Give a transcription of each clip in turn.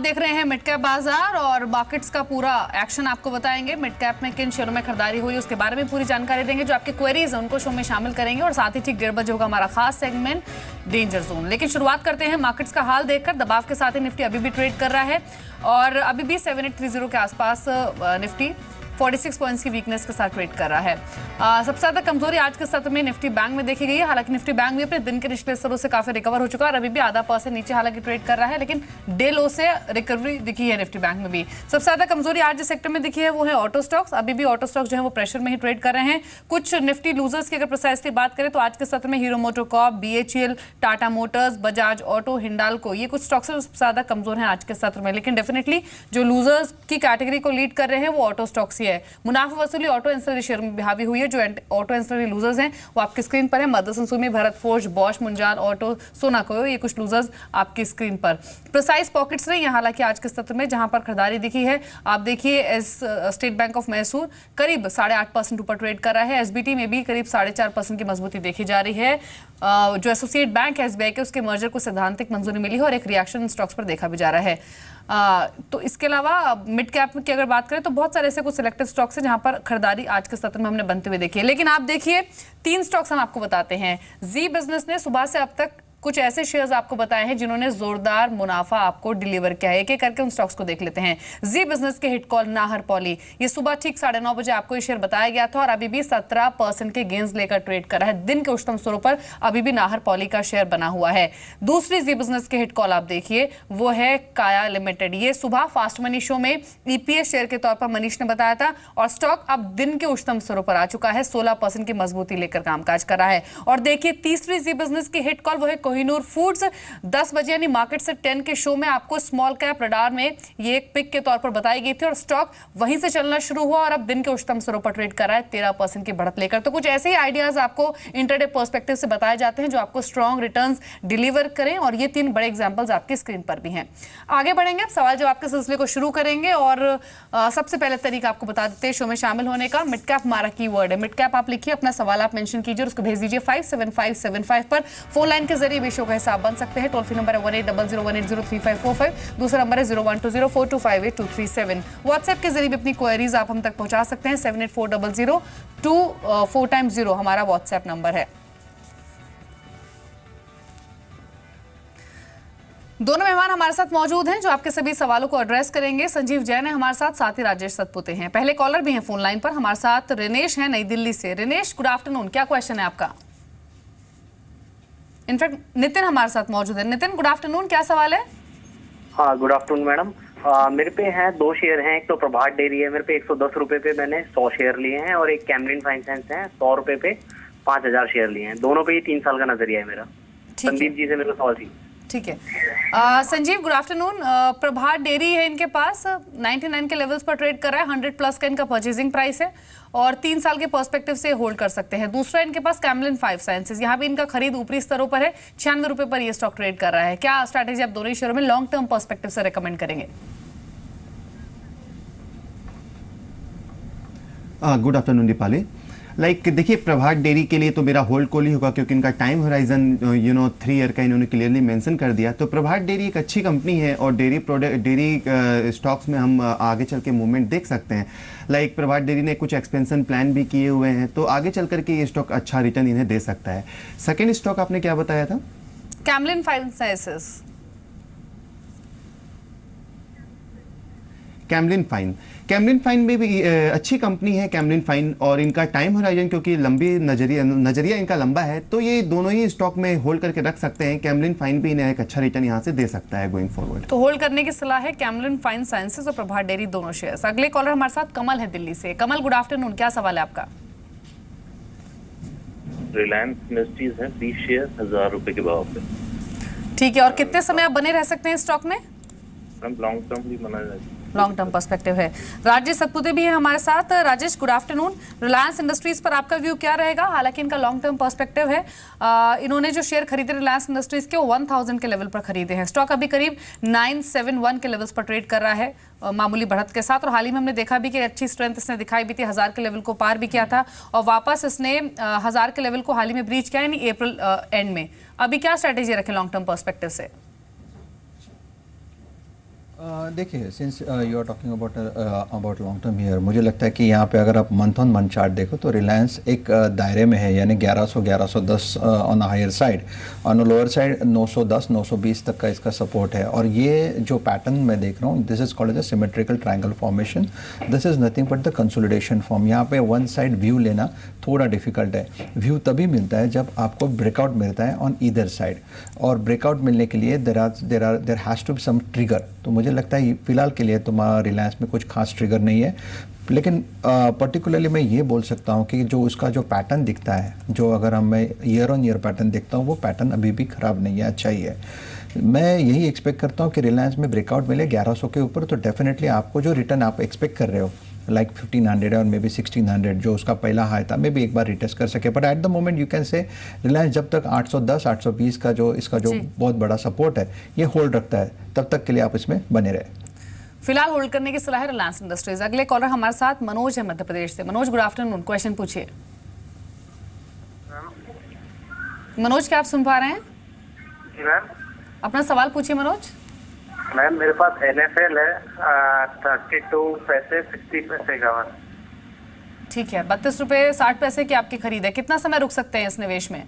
देख रहे हैं मिड कैप बाजार और मार्केट्स का पूरा एक्शन आपको बताएंगे। मिड कैप में किन शेयरों में खरीदारी हुई उसके बारे में पूरी जानकारी देंगे। जो आपके क्वेरीज हैं उनको शो में शामिल करेंगे और साथ ही ठीक 1:30 बजे होगा हमारा खास सेगमेंट डेंजर जोन। लेकिन शुरुआत करते हैं मार्केट्स का हाल देखकर। दबाव के साथ ही निफ्टी अभी भी ट्रेड कर रहा है और अभी भी 7830 के आसपास निफ्टी 46 पॉइंट्स की वीकनेस के साथ ट्रेड कर रहा है। सबसे ज्यादा कमजोरी आज के सत्र में निफ्टी बैंक में देखी गई है। हालांकि निफ्टी बैंक भी अपने दिन के निचले स्तरों से काफी रिकवर हो चुका है और अभी भी आधा % नीचे हालांकि ट्रेड कर रहा है, लेकिन डे लो से रिकवरी दिखी है निफ्टी बैंक में भी। सबसे ज्यादा कमजोरी आज जिस सेक्टर में दिखी है वो है ऑटो स्टॉक्स। अभी भी ऑटो स्टॉक्स जो है वो प्रेशर में ही ट्रेड कर रहे हैं। कुछ निफ्टी लूजर्स की अगर प्रिसाइसली बात करें तो आज के सत्र में hero MotoCorp, BHEL, Tata Motors, Bajaj auto, Hindalco, ये कुछ स्टॉक्स सबसे ज्यादा कमजोर हैं आज के सत्र में। लेकिन डेफिनेटली जो लूजर्स की कैटेगरी को लीड कर रहे हैं वो ऑटो स्टॉक्स ही है। मुनाफा वसूली ऑटो एंसिलरी शेयर में भी हावी हुई है। जो ऑटो एंसिलरी लूजर्स हैं वो आपकी स्क्रीन पर है। मदरसन सुमी, भरत फोर्ज, बॉश, मुंजाल ऑटो, सोनाको, ये कुछ लूजर्स आपकी स्क्रीन पर। प्रिसाइज पॉकेट्स रही हैं हालांकि आज के सत्र में, जहां पर खरीदारी दिखी है। आप देखिए स्टेट बैंक ऑफ मैसूर करीब 8.5% ऊपर ट्रेड कर रहा है। SBT में भी करीब 4.5% की मजबूती देखी जा रही है। जो एसोसिएट बैंक है SBI के, उसके मर्जर को सैद्धांतिक मंजूरी मिली है और एक रिएक्शन स्टॉक्स पर देखा भी जा रहा है। तो इसके अलावा मिड कैप की अगर बात करें तो बहुत सारे ऐसे कुछ सिलेक्टिव स्टॉक्स हैं जहां पर खरीदारी आज के सत्र में हमने बनते हुए देखी है। लेकिन आप देखिए 3 स्टॉक्स हम आपको बताते हैं। जी बिजनेस ने सुबह से अब तक कुछ ऐसे शेयर्स आपको बताए हैं जिन्होंने जोरदार मुनाफा आपको डिलीवर किया है। एक एक करके उन स्टॉक्स को देख लेते हैं। जी बिजनेस के हिट कॉल नाहर पॉली, ये सुबह ठीक 9:30 बजे आपको ये शेयर बताया गया था और अभी भी 17% के गेंस लेकर ट्रेड कर रहा है। दिन के उच्चतम स्तरों पर अभी भी नाहर पॉली का शेयर बना हुआ है। दूसरी जी बिजनेस के हिट कॉल आप देखिए वो है काया लिमिटेड। ये सुबह फास्ट मनी शो में EPS शेयर के तौर पर मनीष ने बताया था और स्टॉक अब दिन के उच्चतम स्तरों पर आ चुका है। 16% की मजबूती लेकर कामकाज कर रहा है। और देखिए तीसरी जी बिजनेस की हिट कॉल वो है कोहिनूर फूड्स। 10 बजे यानी मार्केट से 10 के शो में आपको स्मॉल कैप रडार में ये एक पिक के तौर पर बताई गई थी और स्टॉक वहीं से चलना शुरू हुआ और अब दिन के उच्चतम स्तरों पर ट्रेड कर रहा है 13% की बढ़त लेकर। तो कुछ ऐसे ही आइडियाज आपको इंटरडे पर्सपेक्टिव से बताए जाते हैं जो आपको स्ट्रॉन्ग रिटर्न्स डिलीवर करें और ये 3 बड़े एग्जांपल्स आपकी स्क्रीन पर भी हैं। आगे बढ़ेंगे, अब सवाल जवाब के सिलसिले को शुरू करेंगे और सबसे पहले तरीका आपको बता देते हैं शो में शामिल होने का। मिड कैप हमारा कीवर्ड है। मिड कैप आप लिखिए, अपना सवाल आप मेंशन कीजिए और उसको भेज दीजिए 57575 पर। फोन लाइन के जरिए भी शो का हिसाब बन सकते हैं। टोल फ्री नंबर है 180018035545। दूसरा नंबर है 012042582337। व्हाट्सएप के जरिए भी अपनी क्वेरीज आप हम तक पहुंचा सकते हैं। 784002 हमारा व्हाट्सएप नंबर है। दोनों मेहमान हमारे साथ मौजूद हैं जो आपके सभी सवालों को एड्रेस करेंगे। संजीव जैन है हमारे साथ ही राजेश सतपुते हैं। पहले कॉलर भी हैं फोन लाइन पर हमारे साथ। रिनेश है नई दिल्ली से। रिनेश, गुड आफ्टरनून, क्या क्वेश्चन है आपका? इनफैक्ट नितिन हमारे साथ मौजूद है। नितिन, गुड आफ्टरनून, क्या सवाल है? हाँ, गुड आफ्टरनून मैडम। मेरे पे हैं 2 शेयर हैं। एक तो प्रभात डेयरी है, मेरे पे 110 रुपए पे मैंने 100 शेयर लिए हैं और एक कैमलिन फाइनेंस है 100 रुपए पे 5000 शेयर लिए हैं। दोनों पे ही 3 साल का नजरिया है मेरा। संदीप जी से मेरा सवाल थी। ठीक है संजीव, गुड आफ्टरनून। प्रभात डेयरी है इनके पास 99 के लेवल्स पर ट्रेड कर रहा है। 100+ का इनका परचेजिंग प्राइस है और 3 साल के पर्सपेक्टिव से होल्ड कर सकते हैं। दूसरा इनके पास कैमलिन फाइव साइंसेज, यहाँ भी इनका खरीद ऊपरी स्तरों पर है। 96 रुपए पर ये स्टॉक ट्रेड कर रहा है। क्या स्ट्रैटेजी आप दोनों ही शेयरों में लॉन्ग टर्म पर्सपेक्टिव से रेकमेंड करेंगे? Good afternoon Deepali. देखिए प्रभात डेयरी के लिए तो मेरा होल्ड कॉल ही होगा क्योंकि इनका टाइम होराइजन 3 ईयर का इन्होंने क्लियरली मेंशन कर दिया। तो प्रभात डेयरी एक अच्छी कंपनी है और डेयरी स्टॉक्स में हम आगे चल के मूवमेंट देख सकते हैं। प्रभात डेयरी ने कुछ एक्सपेंशन प्लान भी किए हुए हैं तो आगे चल करके ये स्टॉक अच्छा रिटर्न इन्हें दे सकता है। सेकेंड स्टॉक आपने क्या बताया था? कैमलिन फाइनेंसेस। कैमलिन फाइन में भी अच्छी कंपनी है कैमलिन फाइन और इनका टाइम होराइजन क्योंकि लंबी नजरिया इनका लंबा है तो ये दोनों ही स्टॉक में होल्ड करके रख सकते हैं। कैमलिन फाइन भी इन्हें एक अच्छा रिटर्न यहाँ से दे सकता है गोइंग फॉरवर्ड। तो होल्ड करने की सलाह है कैमलिन फाइन साइंसेस और प्रभात डेयरी दोनों शेयर्स। अगले कॉलर हमारे साथ कमल है दिल्ली से। कमल, गुड आफ्टरनून, क्या सवाल है आपका? रिलायंस इंडस्ट्रीज है 20 शेयर 1000 रुपए के भाव पे। ठीक है, और कितने समय आप बने रह सकते हैं स्टॉक में? लॉन्ग टर्म भी बना है, लॉन्ग टर्म पर्सपेक्टिव है। राजेश सतपुते भी है हमारे साथ। Rajesh, good afternoon. Reliance industries पर आपका व्यू क्या रहेगा? हालांकि इनका लॉन्ग टर्म पर्सपेक्टिव है। इन्होंने जो शेयर खरीदे रिलायंस इंडस्ट्रीज के 1000 के लेवल पर खरीदे हैं। स्टॉक अभी करीब 971 के लेवल्स पर ट्रेड कर रहा है मामूली बढ़त के साथ और हाल ही में हमने देखा भी कि अच्छी स्ट्रेंथ इसने दिखाई भी थी। 1000 के लेवल को पार भी किया था और वापस इसने 1000 के लेवल को हाल ही में ब्रीच किया यानी अप्रैल एंड में। अभी क्या स्ट्रेटेजी रखें लॉन्ग टर्म पर्सपेक्टिव से? देखिए, since you are talking about long term year, मुझे लगता है कि यहाँ पे अगर आप मंथ ऑन मंथ चार्ट देखो तो रिलायंस एक दायरे में है, यानी 1110 on higher side, on lower side 910 920 तक का इसका सपोर्ट है। और ये जो पैटर्न मैं देख रहा हूँ, this is called as a symmetrical triangle formation, this is nothing but the consolidation form. यहाँ पे वन साइड व्यू लेना थोड़ा डिफिकल्ट है। व्यू तभी मिलता है जब आपको ब्रेकआउट मिलता है ऑन ईदर साइड, और ब्रेकआउट मिलने के लिए there has to be some trigger. तो मुझे लगता है फिलहाल के लिए तुम्हारा रिलायंस में कुछ खास ट्रिगर नहीं है, लेकिन पर्टिकुलरली मैं ये बोल सकता हूँ कि जो उसका जो पैटर्न दिखता है, जो अगर हम मैं ईयर ऑन ईयर पैटर्न देखता हूँ, वो पैटर्न अभी भी ख़राब नहीं है, अच्छा ही है। मैं यही एक्सपेक्ट करता हूँ कि रिलायंस में ब्रेकआउट मिले 1100 के ऊपर, तो डेफिनेटली आपको जो रिटर्न आप एक्सपेक्ट कर रहे हो लाइक 1500 और मे बी 1600 जो उसका पहला हाई था, मे बी एक बार रिटेस्ट कर सके। But at the moment you can say Reliance जब तक 810 820 का जो इसका जो बहुत बड़ा सपोर्ट है ये होल्ड रखता है, तब तक के लिए आप इसमें बने रहे। फिलहाल होल्ड करने की सलाह है रिलायंस इंडस्ट्रीज। अगले कॉलर हमारे साथ मनोज है मध्य प्रदेश से। मनोज, गुड आफ्टरनून, क्वेश्चन पूछिए। मनोज, क्या आप सुन पा रहे हैं? जी मैम। अपना सवाल पूछिए मनोज। मैम मेरे पास NFL है 32 पैसे 60 पैसे का। ठीक है, 32 रुपये 60 पैसे की आपकी खरीद है। कितना समय रुक सकते हैं इस निवेश में?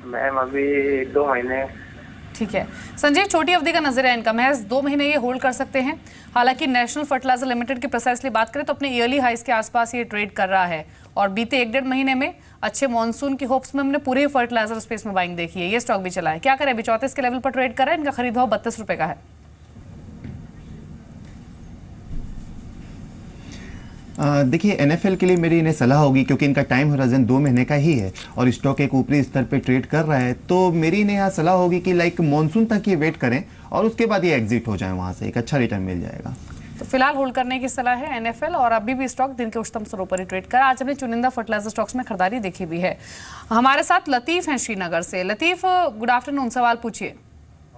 मैम अभी 2 महीने। ठीक है संजीव, छोटी अवधि का नजरिया इनका, महज 2 महीने ये होल्ड कर सकते हैं। हालांकि नेशनल फर्टिलाइजर लिमिटेड की प्रिसाइसली बात करें तो अपने ईयरली हाइस के आसपास ये ट्रेड कर रहा है, और बीते 1-1.5 महीने में अच्छे मॉनसून की होप्स में हमने पूरे फर्टिलाइजर स्पेस में बाइंग देखी है। ये स्टॉक भी चला है, क्या करें? अभी 34 के लेवल पर ट्रेड कर रहा है, इनका खरीद भाव 32 रुपए का है। देखिए NFL के लिए मेरी इन्हें सलाह होगी, क्योंकि इनका टाइम होराइजन 2 महीने का ही है और स्टॉक एक ऊपरी स्तर पे ट्रेड कर रहा है, तो मेरी इन्हें यहाँ सलाह होगी कि लाइक मॉनसून तक ये वेट करें और उसके बाद ये एग्जिट हो जाए, वहाँ से एक अच्छा रिटर्न मिल जाएगा। तो फिलहाल होल्ड करने की सलाह है NFL, और अभी भी स्टॉक दिन के उच्चतम स्तरों पर ही ट्रेड कर। आज हमने चुनिंदा फर्टिलाइजर स्टॉक्स में खरीदारी देखी भी है। हमारे साथ लतीफ हैं श्रीनगर से। लतीफ, गुड आफ्टरनून, सवाल पूछिए।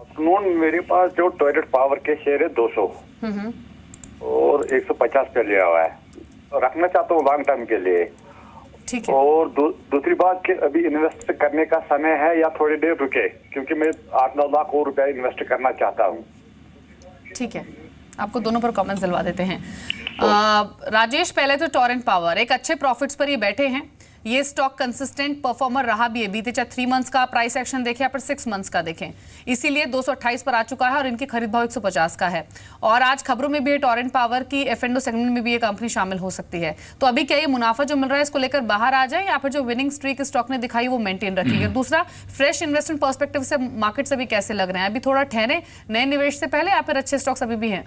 आफ्टरनून, मेरे पास जो टॉयलेट पावर के शेयर है 200 और 150 पे लिया हुआ है, रखना चाहता हूँ लॉन्ग टर्म के लिए। ठीक है। और दूसरी बात कि अभी इन्वेस्ट करने का समय है या थोड़ी देर रुके, क्योंकि मैं 8-9 लाख और रुपया इन्वेस्ट करना चाहता हूँ। ठीक है, आपको दोनों पर कमेंट्स दिलवा देते हैं। राजेश, पहले तो टोरेंट पावर एक अच्छे प्रॉफिट्स पर ये बैठे हैं। ये स्टॉक कंसिस्टेंट परफॉर्मर रहा भी है, बीते चाहे 3 मंथ्स का प्राइस एक्शन देखें या फिर 6 मंथ्स का देखें, इसीलिए 228 पर आ चुका है और इनकी खरीद भाव 150 का है। और आज खबरों में भी है टोरेंट पावर की F&O सेगमेंट में भी ये कंपनी शामिल हो सकती है। तो अभी क्या ये मुनाफा जो मिल रहा है इसको लेकर बाहर आ जाए, या फिर जो विनिंग स्ट्रीक स्टॉक ने दिखाई वो मेंटेन रखेगी? दूसरा, फ्रेश इन्वेस्टमेंट पर्सपेक्टिव से मार्केट से भी कैसे लग रहे हैं? अभी थोड़ा ठहरे नए निवेश से पहले, या फिर अच्छे स्टॉक्स अभी भी हैं?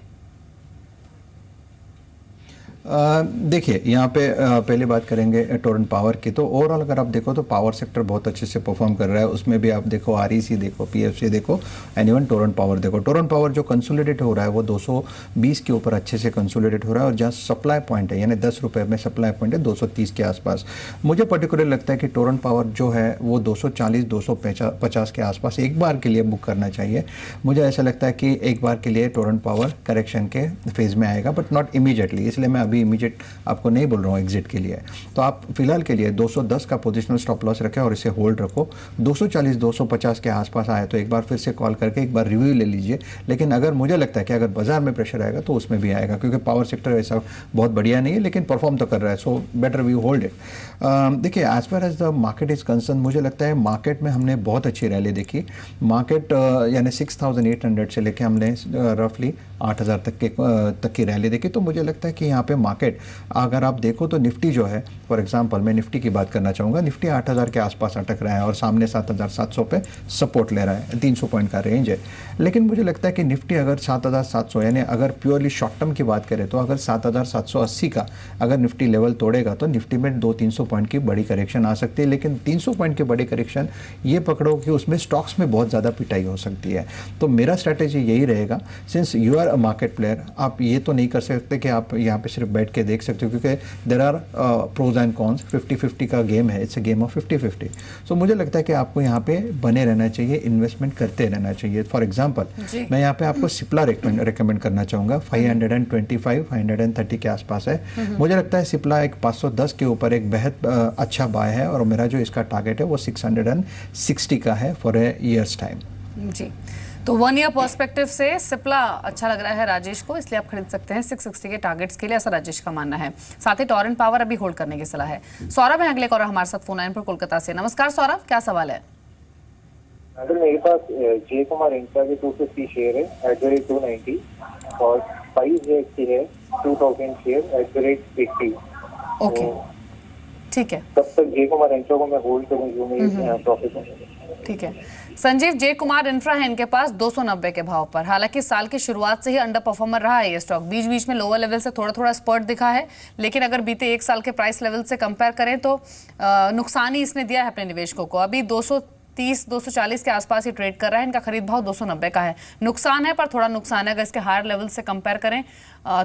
देखिए, यहाँ पे पहले बात करेंगे टोरेंट पावर की, तो ओवरऑल अगर आप देखो तो पावर सेक्टर बहुत अच्छे से परफॉर्म कर रहा है। उसमें भी आप देखो REC देखो, PFC देखो, एंड इवन टोरेंट पावर देखो। टोरेंट पावर जो कंसोलिडेट हो रहा है वो 220 के ऊपर अच्छे से कंसोलिडेट हो रहा है, और जहाँ सप्लाई पॉइंट है यानी 10 रुपये में सप्लाई पॉइंट है 230 के आसपास। मुझे पर्टिकुलर लगता है कि टोरेंट पावर जो है वो 240 250 के आसपास एक बार के लिए बुक करना चाहिए। मुझे ऐसा लगता है कि एक बार के लिए टोरेंट पावर करेक्शन के फेज में आएगा, बट नॉट इमीडिएटली, इसलिए मैं इमीडिएट आपको नहीं बोल रहा हूँ एग्जिट के लिए। तो आप फिलहाल के लिए 210 का पोजिशनल स्टॉप लॉस रखें और इसे होल्ड रखो। 240 250 के आसपास आए तो एक बार फिर से कॉल करके एक बार रिव्यू ले लीजिए। लेकिन अगर मुझे लगता है कि अगर बाजार में प्रेशर आएगा तो उसमें भी आएगा, क्योंकि पावर सेक्टर ऐसा बहुत बढ़िया नहीं है लेकिन परफॉर्म तो कर रहा है, so better we hold it. देखिए, as far as the market is concerned, मुझे लगता है मार्केट में हमने बहुत अच्छी रैली देखी। मार्केट यानी 6800 से लेके हमने रफली 8000 तक की रैली देखी। तो मुझे लगता है कि यहाँ पे मार्केट अगर आप देखो तो निफ्टी जो है, फॉर एग्जांपल मैं निफ्टी की बात करना चाहूँगा, निफ्टी 8000 के आसपास अटक रहा है और सामने 7700 पे सपोर्ट ले रहा है, 300 पॉइंट का रेंज है। लेकिन मुझे लगता है कि निफ्टी अगर 7700 यानी अगर प्योरली शॉर्ट टर्म की बात करें तो अगर 7780 का अगर निफ्टी लेवल तोड़ेगा तो निफ्टी में 200-300 पॉइंट की बड़ी करेक्शन आ सकती है। लेकिन 300 पॉइंट की बड़ी करेक्शन ये पकड़ो कि उसमें स्टॉक्स में बहुत ज़्यादा पिटाई हो सकती है। तो मेरा स्ट्रैटेजी यही रहेगा, since you are a market player, आप ये तो नहीं कर सकते कि आप यहाँ पे सिर्फ बैठ के देख सकते हो, क्योंकि there are pros and cons. 50-50 का गेम है, it's a game of 50-50। So मुझे लगता है कि आपको यहाँ पे बने रहना चाहिए, इन्वेस्टमेंट करते रहना चाहिए। फॉर एग्जांपल मैं यहाँ पे आपको सिप्ला रिकमेंड करना चाहूँगा, 525-530 के आसपास है। मुझे लगता है सिप्ला एक 510 के ऊपर एक बेहद अच्छा बाय है, और मेरा जो इसका टारगेट है वो 660 का है फॉर ए ईयर्स टाइम। जी, तो 1 ईयर पर्सपेक्टिव से सिप्ला अच्छा लग रहा है राजेश को, इसलिए आप खरीद सकते हैं 660 के टारगेट्स के लिए, ऐसा राजेश का मानना है। साथ ही टोरेंट पावर अभी होल्ड करने की सलाह है। सौरभ है अगले कॉलर हमारे साथ फोन लाइन पर कोलकाता से। नमस्कार सौरभ, क्या सवाल है? अगर मेरे पास जे कुमार इंफ्रा के 250 शेयर है एट द रेट 290 और 5 के है 2000 share at the rate 80। Okay ठीक है, तब तक जे कुमार इंफ्रा को मैं होल्ड करूँ जो मेरी प्रॉफिट है। ठीक है संजीव, जे कुमार इंफ्रा है इनके पास 290 के भाव पर। हालांकि साल की शुरुआत से ही अंडर परफॉर्मर रहा है ये स्टॉक, बीच बीच में लोअर लेवल से थोड़ा थोड़ा स्पर्ट दिखा है, लेकिन अगर बीते 1 साल के प्राइस लेवल से कंपेयर करें तो नुकसान ही इसने दिया है अपने निवेशकों को। अभी 230-240 के आसपास ही ट्रेड कर रहा है, इनका खरीद भाव 290 का है। नुकसान है पर थोड़ा नुकसान है अगर इसके हायर लेवल से कंपेयर करें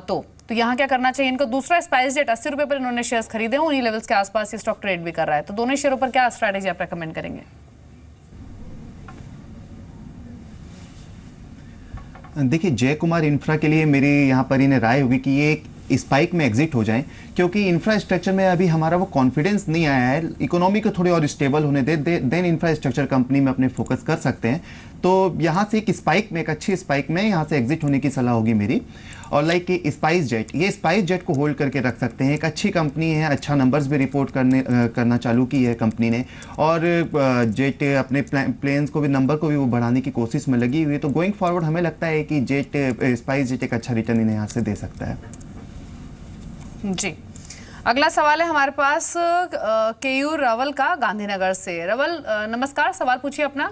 तो यहाँ क्या करना चाहिए इनको? दूसरा स्पाइस जेट 80 रुपए पर इन्होंने शेयर्स खरीदे, उन्हीं लेवल्स के आसपास ये स्टॉक ट्रेड भी कर रहा है, तो दोनों शेयरों पर क्या स्ट्रैटेजी आप रेकमेंड करेंगे? देखिए जय कुमार इंफ्रा के लिए मेरी यहाँ पर इन्हें राय होगी कि ये एक स्पाइक में एग्जिट हो जाएं, क्योंकि इंफ्रास्ट्रक्चर में अभी हमारा वो कॉन्फिडेंस नहीं आया है। इकोनॉमी को थोड़ी और स्टेबल होने देन इंफ्रास्ट्रक्चर कंपनी में अपने फोकस कर सकते हैं। तो यहाँ से एक स्पाइक में, एक अच्छी स्पाइक में यहाँ से एग्जिट होने की सलाह होगी मेरी। और लाइक स्पाइस जेट, ये स्पाइस जेट को होल्ड करके रख सकते हैं, एक अच्छी कंपनी है, अच्छा नंबर्स भी रिपोर्ट करना चालू की है कंपनी ने, और जेट अपने प्लेन्स को भी, नंबर को भी वो बढ़ाने की कोशिश में लगी हुई है। तो गोइंग फॉरवर्ड हमें लगता है कि स्पाइस जेट एक अच्छा रिटर्न इन्हें यहाँ से दे सकता है। जी अगला सवाल है हमारे पास केयूर रवल का गांधीनगर से। रवल नमस्कार, सवाल पूछिए अपना।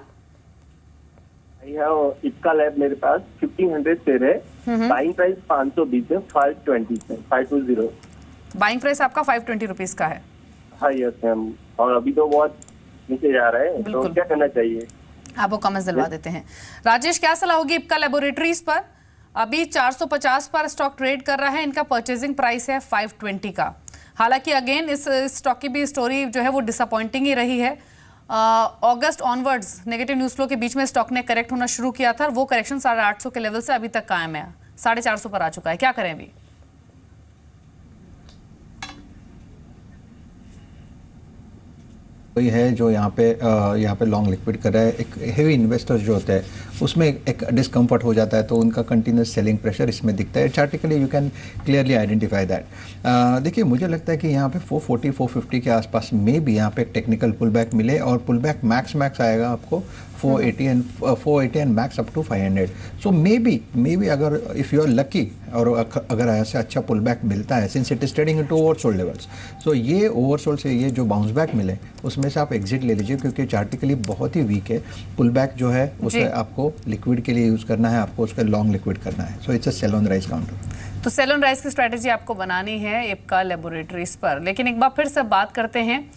इसका लैब मेरे पास 1500 शेयर है, बाइंग प्राइस 520 है, 520 है, 520। बाइंग प्राइस आपका 520 रुपीज का है? हाँ यस मैम, और अभी तो बहुत नीचे जा रहा है, तो क्या करना चाहिए? आपको कमेंट्स दिलवा देते हैं। राजेश क्या सलाह होगी इप्का लैबोरेटरीज पर? अभी 450 पर स्टॉक ट्रेड कर रहा है, इनका परचेजिंग प्राइस है 520 का। हालांकि अगेन इस स्टॉक की भी स्टोरी जो है वो डिसअपॉइंटिंग ही रही है। अगस्त ऑनवर्ड्स नेगेटिव न्यूज फ्लो के बीच में स्टॉक ने करेक्ट होना शुरू किया था, वो करेक्शन 850 के लेवल से अभी तक कायम है, 450 पर आ चुका है। क्या करें अभी? कोई है जो यहाँ पे लॉन्ग लिक्विड कर रहा है, एक हेवी इन्वेस्टर्स जो होते हैं उसमें एक डिस्कम्फर्ट हो जाता है, तो उनका कंटिन्यूस सेलिंग प्रेशर इसमें दिखता है। Chartically you can clearly identify that. देखिए मुझे लगता है कि यहाँ पे 440-450 के आसपास में भी यहाँ पे टेक्निकल पुल बैक मिले, और पुल बैक मैक्स आएगा आपको 480 and max up to 500। So maybe अगर इफ़ यू आर लकी और अगर ऐसा अच्छा पुल बैक मिलता है, since it is trading into oversold levels, so ये ओवरसोल्ड से ये जो बाउंस बैक मिले उसमें से आप एग्जिट ले लीजिए, क्योंकि चार्टिकली बहुत ही वीक है। पुल बैक जो है उसे आपको लिक्विड के लिए यूज़ करना है, आपको उसका लॉन्ग लिक्विड करना है। So it's a sell on rise counter. तो सेल ऑन राइज की स्ट्रैटेजी आपको बनानी है इप्का लैबोरेटरीज पर। लेकिन एक बार फिर से बात करते हैं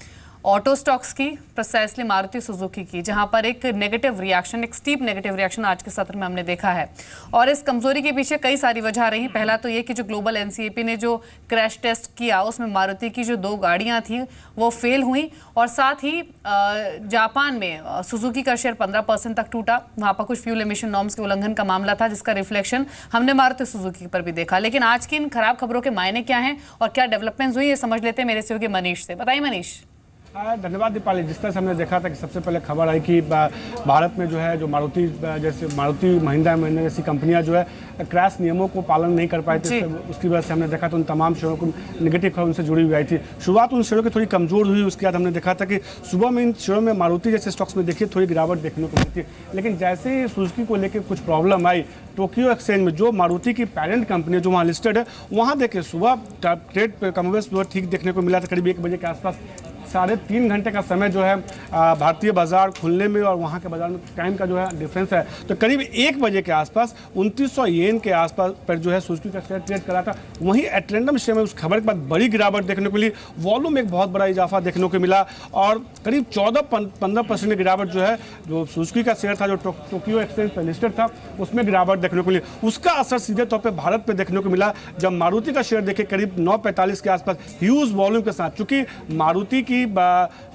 ऑटो स्टॉक्स की, प्रिसाइसली मारुति सुजुकी की, जहां पर एक नेगेटिव रिएक्शन, एक स्टीप नेगेटिव रिएक्शन आज के सत्र में हमने देखा है। और इस कमजोरी के पीछे कई सारी वजह रही। पहला तो ये कि जो ग्लोबल एनसीएपी ने जो क्रैश टेस्ट किया उसमें मारुति की जो 2 गाड़ियां थी वो फेल हुई, और साथ ही जापान में सुजुकी का शेयर 15% तक टूटा। वहां पर कुछ फ्यूल एमिशन नॉर्म्स के उल्लंघन का मामला था, जिसका रिफ्लेक्शन हमने मारुति सुजुकी पर भी देखा। लेकिन आज की इन खराब खबरों के मायने क्या हैं और क्या डेवलपमेंट्स हुई, ये समझ लेते हैं मेरे सहयोगी मनीष से। बताइए मनीष। धन्यवाद दीपाली। जिस तरह से हमने देखा था कि सबसे पहले खबर आई कि भारत में जो है जो मारुति महिंद्रा जैसी कंपनियां जो है क्रैश नियमों को पालन नहीं कर पाई थी, उसकी वजह से हमने देखा था उन तमाम शेयरों को नेगेटिव खबर उनसे जुड़ी हुई आई थी। शुरुआत उन शेयरों की थोड़ी कमजोर हुई, उसके बाद हमने देखा था कि सुबह में इन शेयरों में मारुति जैसे स्टॉक्स में देखिए थोड़ी गिरावट देखने को मिली थी। लेकिन जैसे ही सुजुकी को लेकर कुछ प्रॉब्लम आई, टोक्यो एक्सचेंज में जो मारुति की पेरेंट कंपनी है जो वहाँ लिस्टेड है, वहाँ देखिए सुबह ट्रेड कमोबेश ठीक देखने को मिला था। करीब 1 बजे के आसपास 3.5 घंटे का समय जो है भारतीय बाजार खुलने में और वहाँ के बाजार में टाइम का जो है डिफरेंस है, तो करीब 1 बजे के आसपास 2900 येन के आसपास पर जो है सुजुकी का शेयर ट्रेड करा था। वहीं एटलेंडम शेयर में उस खबर के बाद बड़ी गिरावट देखने को मिली, वॉल्यूम एक बहुत बड़ा इजाफा देखने को मिला, और करीब 14-15% की गिरावट जो है जो सुजुकी का शेयर था जो टोक्यो एक्सचेंज पर लिस्टेड था उसमें गिरावट देखने को मिली। उसका असर सीधे तौर पर भारत पर देखने को मिला, जब मारुति का शेयर देखे करीब 9:45 के आसपास ह्यूज वॉल्यूम के साथ, चूंकि मारुति की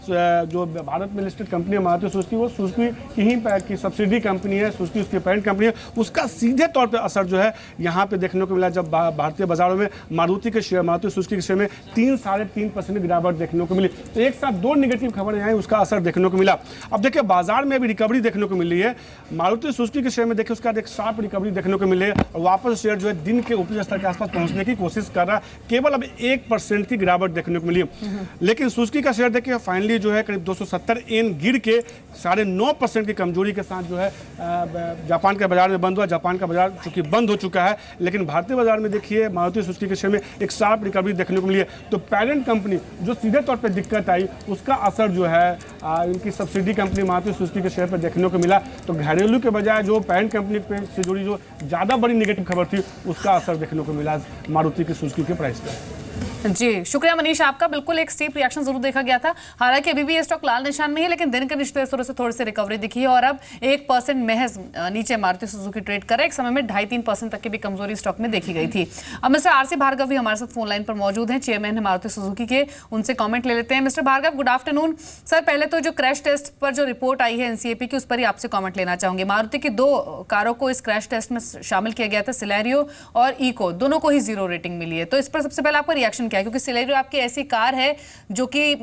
जो भारत में लिस्टेड कंपनी मारुति सुजुकी, वो सुजुकी की ही की सब्सिडी कंपनी है, सुजुकी उसकी पेरेंट कंपनी है, उसका सीधे तौर पे असर जो है यहाँ पे देखने को मिला जब भारतीय बाजारों में मारुति सुजुकी के शेयर में 3-3.5% गिरावट देखने को मिली। तो एक साथ दो नेगेटिव खबरें आई, उसका असर देखने को मिला। अब देखिए बाजार में भी रिकवरी देखने को मिल रही है। मारुति सुजुकी के शेयर में देखिए उसका एक शार्प रिकवरी देखने को मिली है और वापस शेयर जो है दिन के ऊपरी स्तर के आसपास पहुंचने की कोशिश कर रहा है। केवल अब 1% की गिरावट देखने को मिली है। लेकिन सुजुकी का शेयर देखिए फाइनली जो है करीब 270 येन गिर के 9.5% की कमजोरी के साथ जो है जापान के बाजार में बंद हुआ। जापान का बाजार चूंकि बंद हो चुका है, लेकिन भारतीय बाजार में देखिए मारुति सुजुकी के शेयर में एक शार्प रिकवरी देखने को मिली है। तो पेरेंट कंपनी जो सीधे तौर पर दिक्कत आई, उसका असर जो है इनकी सब्सिडी कंपनी मारुति सुजुकी के शेयर पर देखने को मिला। तो घरेलू के बजाय जो पेरेंट कंपनी से जुड़ी जो ज़्यादा बड़ी नेगेटिव खबर थी, उसका असर देखने को मिला मारुति की सुजुकी के प्राइस पर। जी शुक्रिया मनीष आपका। बिल्कुल एक स्टीप रिएक्शन जरूर देखा गया था। हालांकि अभी भी ये स्टॉक लाल निशान में है, लेकिन दिन के निचले स्तरों से थोड़ी सी रिकवरी दिखी है और अब 1% महज नीचे मारुति सुजुकी ट्रेड कर रहा है। एक समय में 2.5-3% तक की भी कमजोरी स्टॉक में देखी गई थी। अब मिस्टर आरसी भार्गव भी हमारे साथ फोन लाइन पर मौजूद हैं, चेयरमैन है मारुति सुजुकी के, उनसे कॉमेंट ले लेते हैं। Mister Bhargava good afternoon sir. पहले तो जो क्रैश टेस्ट पर जो रिपोर्ट आई है एनसीएपी की, उस पर ही आपसे कॉमेंट लेना चाहूंगी। मारुति की 2 कारों को इस क्रैश टेस्ट में शामिल किया गया था, सिलेरियो और इको, दोनों को ही 0 रेटिंग मिली है। तो इस पर सबसे पहले आपका रिएक्शन क्या है, क्योंकि सिलेरियो आपकी ऐसी कार है जो कि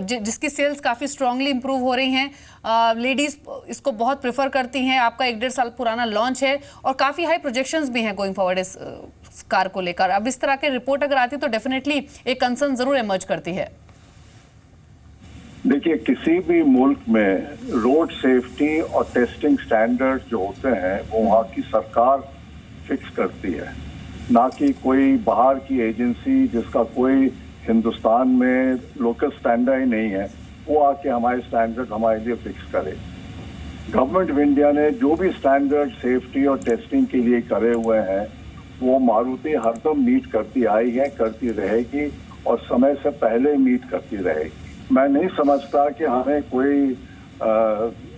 जिसकी सेल्स काफी स्ट्रांगली इंप्रूव हो रही हैं, लेडीज इसको बहुत प्रेफर करती हैं, आपका 1-1.5 साल पुराना लॉन्च है और काफी हाई प्रोजेक्शंस भी हैं गोइंग फॉरवर्ड इस कार को लेकर। अब इस तरह के रिपोर्ट अगर आती है तो डेफिनेटली एक कंसर्न जरूर इमर्ज करती है। देखिए किसी भी मुल्क में रोड सेफ्टी और टेस्टिंग स्टैंडर्ड जो होते हैं वो वहाँ की सरकार फिक्स करती है, ना कि कोई बाहर की एजेंसी जिसका कोई हिंदुस्तान में लोकल स्टैंडर्ड ही नहीं है, वो आके हमारे स्टैंडर्ड हमारे लिए फिक्स करे। गवर्नमेंट ऑफ इंडिया ने जो भी स्टैंडर्ड सेफ्टी और टेस्टिंग के लिए करे हुए हैं वो मारुति हरदम मीट करती आई है, करती रहेगी और समय से पहले मीट करती रहेगी। मैं नहीं समझता कि हमें कोई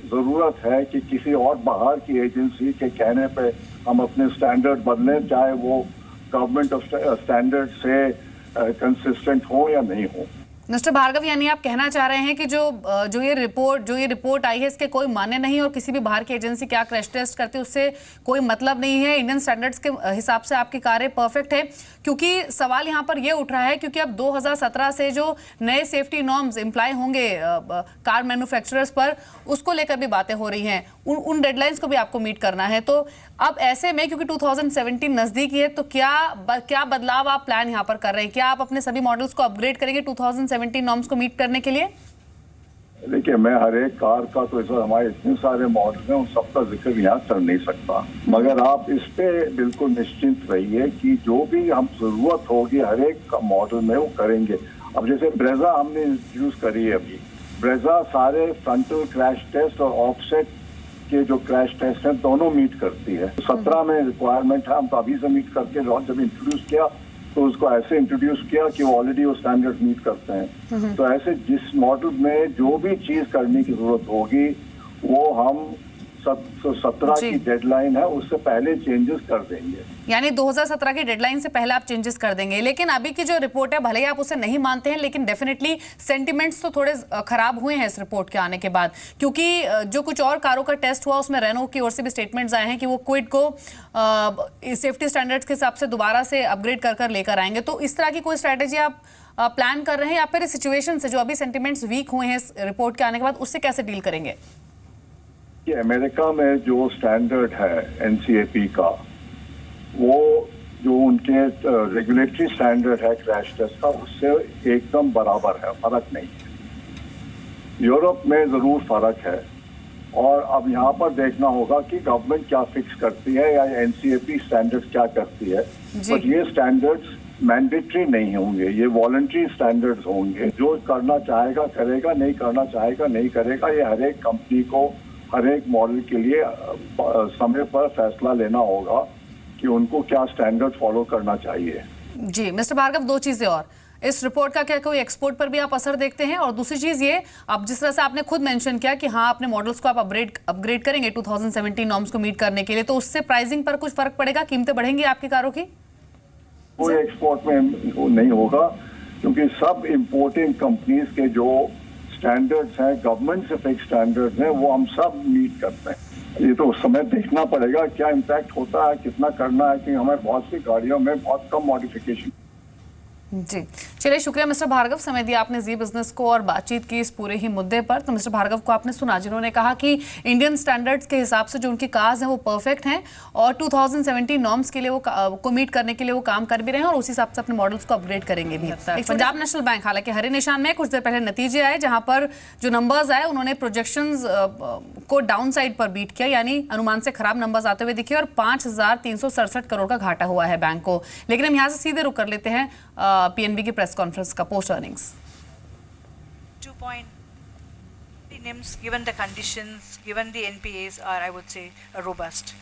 ज़रूरत है कि किसी और बाहर की एजेंसी के कहने पे हम अपने स्टैंडर्ड बदलें, चाहे वो गवर्नमेंट ऑफ स्टैंडर्ड से कंसिस्टेंट हो या नहीं हो। मिस्टर भार्गव यानी आप कहना चाह रहे हैं कि जो ये रिपोर्ट आई है इसके कोई मान्य नहीं और किसी भी बाहर की एजेंसी क्या क्रैश टेस्ट करती है उससे कोई मतलब नहीं है। इंडियन स्टैंडर्ड्स के हिसाब से आपकी कारें परफेक्ट है। क्योंकि सवाल यहाँ पर ये उठ रहा है क्योंकि अब 2017 से जो नए सेफ्टी नॉर्म्स इम्प्लाई होंगे कार मैन्युफैक्चरर्स पर, उसको लेकर भी बातें हो रही हैं, उन डेडलाइंस को भी आपको मीट करना है। तो अब ऐसे में क्योंकि 2017 नजदीक है, तो क्या बदलाव आप प्लान यहाँ पर कर रहे हैं? क्या आप अपने सभी मॉडल्स को अपग्रेड करेंगे 2017 नॉर्म्स को मीट करने के लिए? देखिए मैं हर एक कार का तो इस हमारे इतने सारे मॉडल हैं उन सबका जिक्र यहाँ कर नहीं सकता, मगर आप इस पे बिल्कुल निश्चिंत रहिए कि जो भी हम जरूरत होगी हर एक मॉडल में वो करेंगे। अब जैसे ब्रेजा हमने इंट्रोड्यूस करी है, अभी ब्रेजा सारे फ्रंटल क्रैश टेस्ट और ऑफसेट के जो क्रैश टेस्ट हैं दोनों मीट करती है। 17 में रिक्वायरमेंट है, हम तो अभी से मीट करके जब इंट्रोड्यूस किया तो उसको ऐसे इंट्रोड्यूस किया कि वो ऑलरेडी वो स्टैंडर्ड मीट करते हैं। तो ऐसे जिस मॉडल में जो भी चीज करने की जरूरत होगी वो हम 17 की डेडलाइन है उससे पहले चेंजेस कर देंगे। यानी 2017 की डेडलाइन से पहले आप चेंजेस कर देंगे। लेकिन अभी की जो रिपोर्ट है, भले ही आप उसे नहीं मानते हैं, लेकिन डेफिनेटली सेंटिमेंट्स तो थोड़े खराब हुए हैं इस रिपोर्ट के आने के बाद, क्योंकि जो कुछ और कारों का टेस्ट हुआ उसमें रेनो की ओर से भी स्टेटमेंट्स आए हैं कि वो क्विड को सेफ्टी स्टैंडर्ड्स के हिसाब से दोबारा से अपग्रेड कर लेकर आएंगे। तो इस तरह की कोई स्ट्रैटेजी आप प्लान कर रहे हैं या फिर इस सिचुएशन से जो अभी सेंटिमेंट्स वीक हुए हैं इस रिपोर्ट के आने के बाद उससे कैसे डील करेंगे? कि अमेरिका में जो स्टैंडर्ड है एनसीएपी का, वो जो उनके रेगुलेटरी स्टैंडर्ड है क्रैश टेस्ट का, उससे एकदम बराबर है, फर्क नहीं है। यूरोप में जरूर फर्क है और अब यहाँ पर देखना होगा कि गवर्नमेंट क्या फिक्स करती है या एनसीएपी स्टैंडर्ड्स क्या करती है। बट ये स्टैंडर्ड्स मैंडेटरी नहीं होंगे, ये वॉलंटरी स्टैंडर्ड्स होंगे। जो करना चाहेगा करेगा, नहीं करना चाहेगा नहीं करेगा। ये हर एक कंपनी को हर एक मॉडल के लिए समय पर फैसला लेना होगा कि उनको क्या स्टैंडर्ड फॉलो करना चाहिए। जी मिस्टर भार्गव, 2 चीजें और, इस रिपोर्ट का क्या कोई एक्सपोर्ट पर भी आप असर देखते हैं? और दूसरी चीज ये, अब जिस तरह से आपने खुद मेंशन किया कि हाँ अपने मॉडल्स को आप अपग्रेड करेंगे 2017 नॉर्म्स को मीट करने के लिए, तो उससे प्राइसिंग पर कुछ फर्क पड़ेगा? कीमतें बढ़ेंगी आपकी कारों की? कोई एक्सपोर्ट में नहीं होगा क्योंकि सब इम्पोर्टिंग कंपनीज के जो स्टैंडर्ड्स हैं, गवर्नमेंट से फिक्स स्टैंडर्ड्स हैं, वो हम सब मीट करते हैं। ये तो उस समय देखना पड़ेगा क्या इम्पैक्ट होता है, कितना करना है, कि हमें बहुत सी गाड़ियों में बहुत कम मॉडिफिकेशन। जी चलिए, शुक्रिया मिस्टर भार्गव, समय दिया आपने जी बिजनेस को और बातचीत की इस पूरे ही मुद्दे पर। तो मिस्टर भार्गव को आपने सुना, जिन्होंने कहा कि इंडियन स्टैंडर्ड्स के हिसाब से जो उनकी कार्स हैं वो परफेक्ट हैं और 2017 नॉर्म्स के लिए वो को मीट करने के लिए वो काम कर भी रहे हैं और उसी हिसाब से अपने मॉडल्स को अपग्रेड करेंगे भी। पंजाब नेशनल बैंक हालांकि हरे निशान में, कुछ देर पहले नतीजे आए जहां पर जो नंबर्स आए उन्होंने प्रोजेक्शंस को डाउन साइड पर बीट किया, यानी अनुमान से खराब नंबर्स आते हुए दिखे और 5,367 करोड़ का घाटा हुआ है बैंक को। लेकिन हम यहाँ से सीधे रुक कर लेते हैं पीएनबी की प्रेस कॉन्फ्रेंस का post earnings. 2.3 NIMs given the conditions, given the NPAs are, I would say, robust.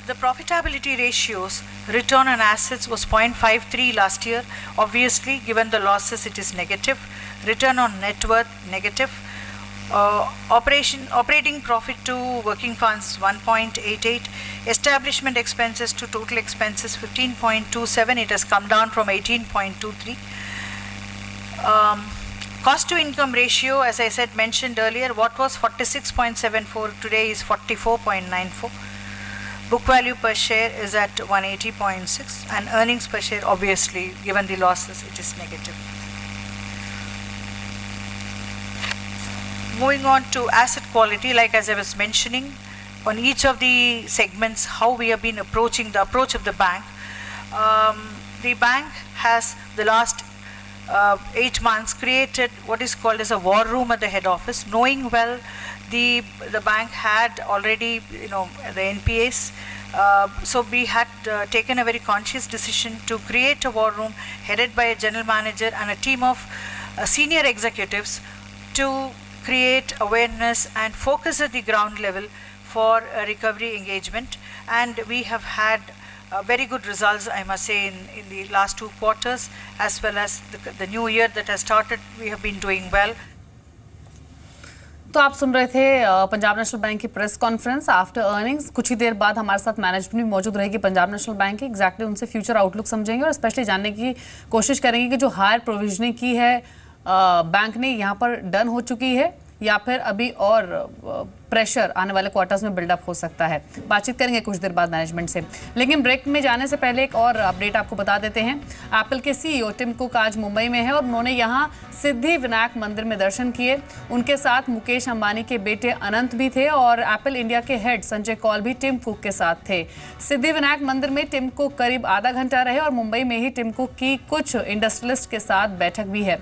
The profitability ratios, return on assets was 0.53 last year. Obviously, given the losses, it is negative. Return on net worth, negative. Operating profit to working funds 1.88. Establishment expenses to total expenses 15.27. It has come down from 18.23. Cost to income ratio, as I said, mentioned earlier, what was 46.74 today is 44.94. Book value per share is at 180.6 and earnings per share, obviously, given the losses, it is negative. Moving on to asset quality, like as I was mentioning, on each of the segments, how we have been approaching the approach of the bank. The bank has, the last 8 months, created what is called as a war room at the head office, knowing well the bank had already, the NPAs. So we had taken a very conscious decision to create a war room headed by a general manager and a team of senior executives to create awareness and focus at the ground level for recovery engagement. And we have had very good results, I must say, in the last 2 quarters, as well as the new year that has started. We have been doing well. तो आप सुन रहे थे Punjab national bank की press conference after earnings. कुछ ही देर बाद हमारे साथ management भी मौजूद रहेगी पंजाब नेशनल बैंक की। एग्जैक्टली उनसे फ्यूचर आउटलुक समझेंगे और स्पेशली जानने की कोशिश करेंगे कि जो हायर प्रोविजनिंग की है बैंक ने यहाँ पर डन हो चुकी है या फिर अभी और प्रेशर आने वाले क्वार्टर्स में बिल्डअप हो सकता है। बातचीत करेंगे कुछ देर बाद मैनेजमेंट से। लेकिन ब्रेक में जाने से पहले एक और अपडेट आपको बता देते हैं। एप्पल के सीईओ टिम कुक आज मुंबई में है और उन्होंने यहाँ सिद्धि विनायक मंदिर में दर्शन किए। उनके साथ मुकेश अंबानी के बेटे अनंत भी थे और एप्पल इंडिया के हेड संजय कौल भी टिम कुक के साथ थे। सिद्धि विनायक मंदिर में टिम कुक करीब आधा घंटा रहे और मुंबई में ही टिम कुक की कुछ इंडस्ट्रियलिस्ट के साथ बैठक भी है।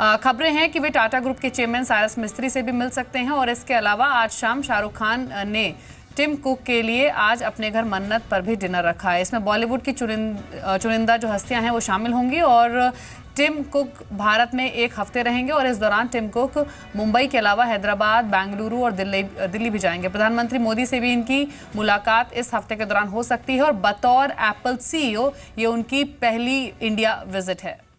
खबरें हैं कि वे टाटा ग्रुप के चेयरमैन साइरस मिस्त्री से भी मिल सकते हैं और इसके अलावा आज शाम शाहरुख खान ने टिम कुक के लिए आज अपने घर मन्नत पर भी डिनर रखा है। इसमें बॉलीवुड की चुनिंदा जो हस्तियां हैं वो शामिल होंगी और टिम कुक भारत में 1 हफ्ते रहेंगे और इस दौरान टिम कुक मुंबई के अलावा हैदराबाद, बेंगलुरु और दिल्ली भी जाएंगे। प्रधानमंत्री मोदी से भी इनकी मुलाकात इस हफ्ते के दौरान हो सकती है और बतौर एप्पल सीईओ ये उनकी पहली इंडिया विजिट है।